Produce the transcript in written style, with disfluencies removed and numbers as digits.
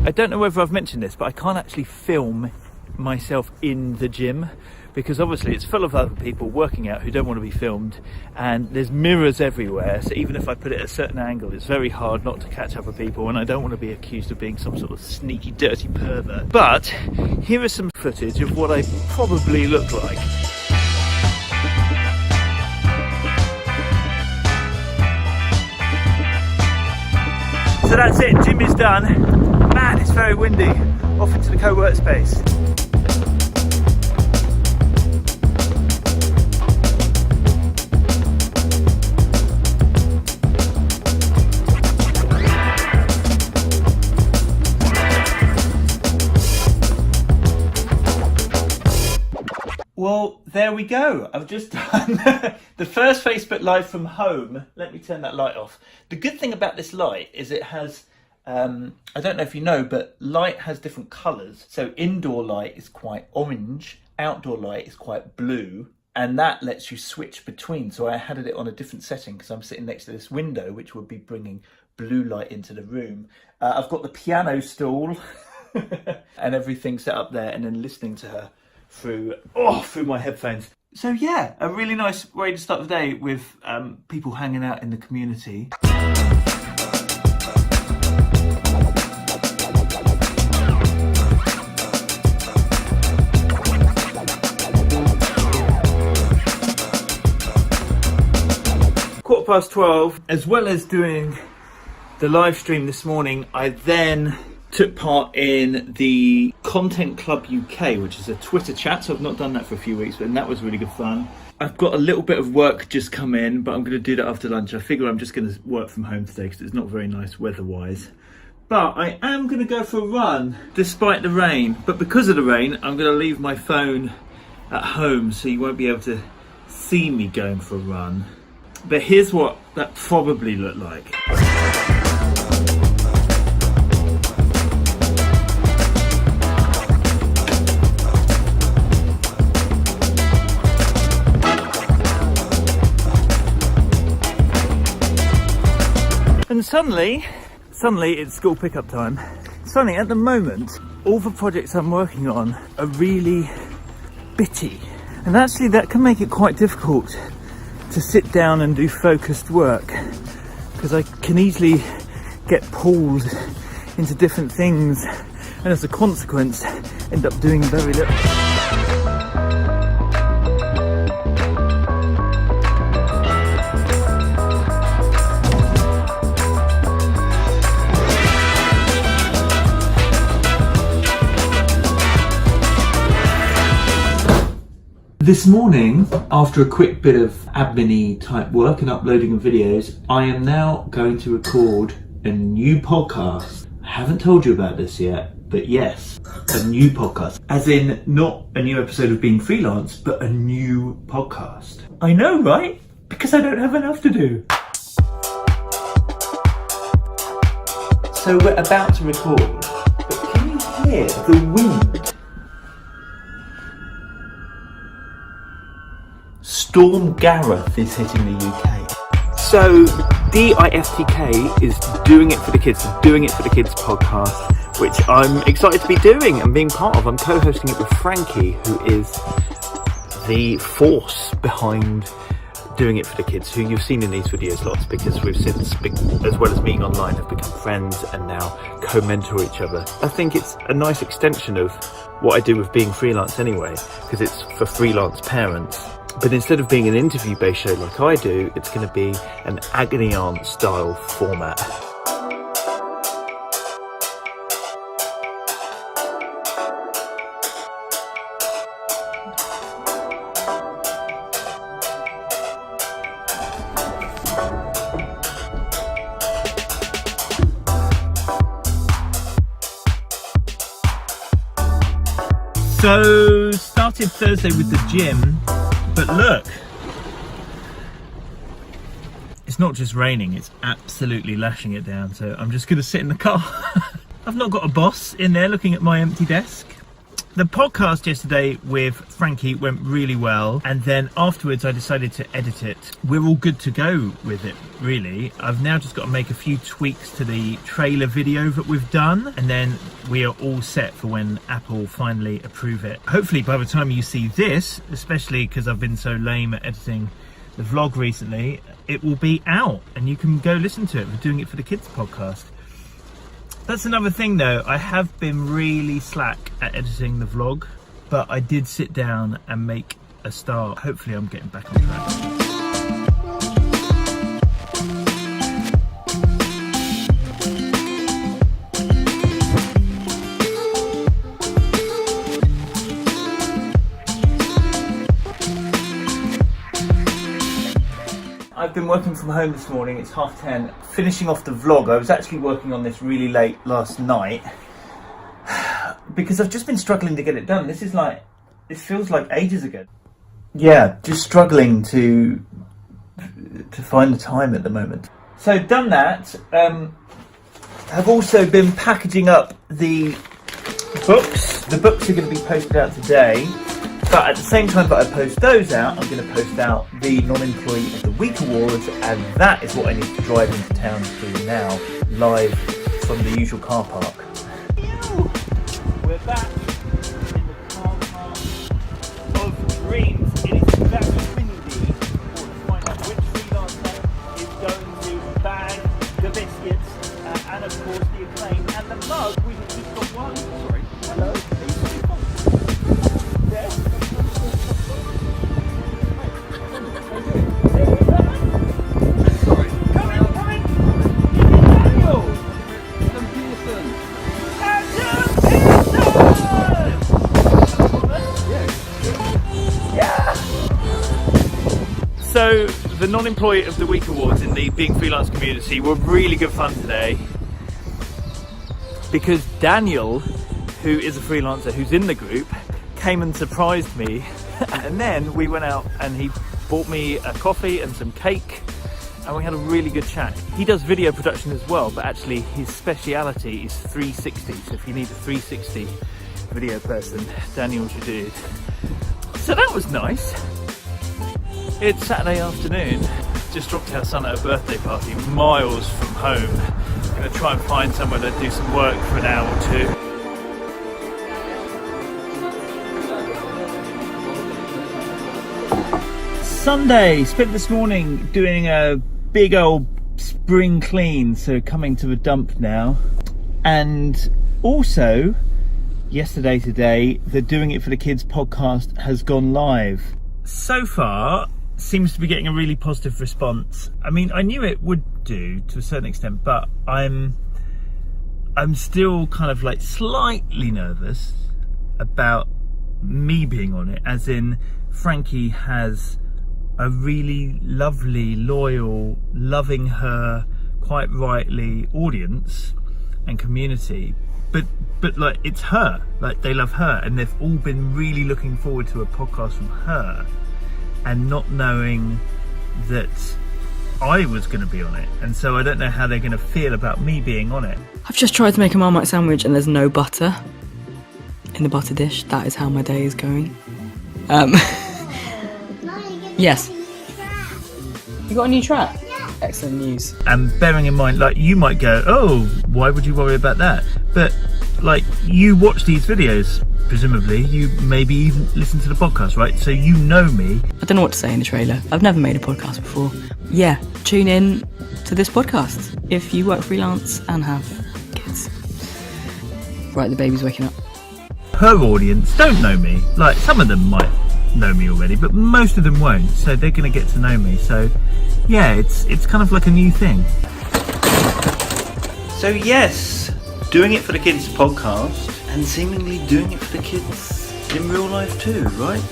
I don't know whether I've mentioned this, but I can't actually film myself in the gym because obviously it's full of other people working out who don't want to be filmed, and there's mirrors everywhere, so even if I put it at a certain angle, it's very hard not to catch other people, and I don't want to be accused of being some sort of sneaky, dirty pervert. But here is some footage of what I probably look like. So that's it, gym is done. Man, it's very windy. Off into the co-work space. Well, there we go. I've just done the first Facebook Live from home. Let me turn that light off. The good thing about this light is it has, I don't know if you know, but light has different colours. So indoor light is quite orange, outdoor light is quite blue, and that lets you switch between. So I had it on a different setting because I'm sitting next to this window, which would be bringing blue light into the room. I've got the piano stool and everything set up there, and then listening to her through my headphones. So yeah, a really nice way to start the day with people hanging out in the community. Quarter past 12, as well as doing the live stream this morning, I then took part in the Content Club UK, which is a Twitter chat. So I've not done that for a few weeks, but that was really good fun. I've got a little bit of work just come in, but I'm going to do that after lunch. I figure I'm just going to work from home today because it's not very nice weather-wise. But I am going to go for a run despite the rain. But because of the rain, I'm going to leave my phone at home, so you won't be able to see me going for a run. But here's what that probably looked like. And suddenly it's school pickup time. Suddenly, at the moment, all the projects I'm working on are really bitty. And actually that can make it quite difficult to sit down and do focused work, because I can easily get pulled into different things, and as a consequence, end up doing very little. This morning, after a quick bit of admin-y type work and uploading of videos, I am now going to record a new podcast. I haven't told you about this yet, but yes, a new podcast. As in, not a new episode of Being Freelance, but a new podcast. I know, right? Because I don't have enough to do. So we're about to record, but can you hear the wind? Storm Gareth is hitting the UK. So DIFTK is Doing It for the Kids, Doing It for the Kids podcast, which I'm excited to be doing and being part of. I'm co-hosting it with Frankie, who is the force behind Doing It for the Kids, who you've seen in these videos lots, because we've since, as well as meeting online, have become friends and now co-mentor each other. I think it's a nice extension of what I do with Being Freelance anyway, because it's for freelance parents. But instead of being an interview-based show like I do, it's going to be an agony aunt style format. So, started Thursday with the gym. But look, it's not just raining, it's absolutely lashing it down. So I'm just going to sit in the car. I've not got a boss in there looking at my empty desk. The podcast yesterday with Frankie went really well, and then afterwards I decided to edit it. We're all good to go with it, really. I've now just got to make a few tweaks to the trailer video that we've done, and then we are all set for when Apple finally approve it. Hopefully by the time you see this, especially because I've been so lame at editing the vlog recently, it will be out and you can go listen to it. We're doing it for the kids podcast. That's another thing though, I have been really slack at editing the vlog, but I did sit down and make a start. Hopefully I'm getting back on track. I've been working from home this morning, it's 10:30, finishing off the vlog. I was actually working on this really late last night because I've just been struggling to get it done. This feels like ages ago. Yeah, just struggling to find the time at the moment. So done that. I've also been packaging up the books. The books are going to be posted out today. But at the same time that I post those out, I'm going to post out the Non-Employee of the Week Awards, and that is what I need to drive into town to do now, live from the usual car park. We're back in the car park of dreams. It is very windy. We'll find out which freelancer is going to bag the biscuits, and of course the acclaim. And the mug, we have just got one. Sorry. Hello. So the Non-Employee of the Week Awards in the Being Freelance community were really good fun today because Daniel, who is a freelancer who's in the group, came and surprised me, and then we went out and he bought me a coffee and some cake and we had a really good chat. He does video production as well, but actually his speciality is 360, so if you need a 360 video person, Daniel's your dude. So that was nice. It's Saturday afternoon, just dropped our son at a birthday party miles from home. Gonna try and find somewhere to do some work for an hour or two. Sunday, spent this morning doing a big old spring clean, so coming to the dump now. And also, today, the Doing It for the Kids podcast has gone live. So far, seems to be getting a really positive response. I mean, I knew it would do to a certain extent, but I'm still kind of like slightly nervous about me being on it, as in Frankie has a really lovely, loyal, loving her, quite rightly, audience and community, but like it's her, like they love her, and they've all been really looking forward to a podcast from her, and not knowing that I was going to be on it, and so I don't know how they're going to feel about me being on it. I've just tried to make a Marmite sandwich and there's no butter in the butter dish. That is how my day is going. Yes. You got a new track? Yeah. Excellent news. And bearing in mind, like, you might go, oh, why would you worry about that? But like, you watch these videos, presumably, you maybe even listen to the podcast, right? So you know me. I don't know what to say in the trailer. I've never made a podcast before. Yeah, tune in to this podcast if you work freelance and have kids. Right, the baby's waking up. Her audience don't know me. Like, some of them might know me already, but most of them won't, so they're going to get to know me. So yeah, it's kind of like a new thing. So yes, Doing It for the Kids podcast, and seemingly doing it for the kids in real life too, right?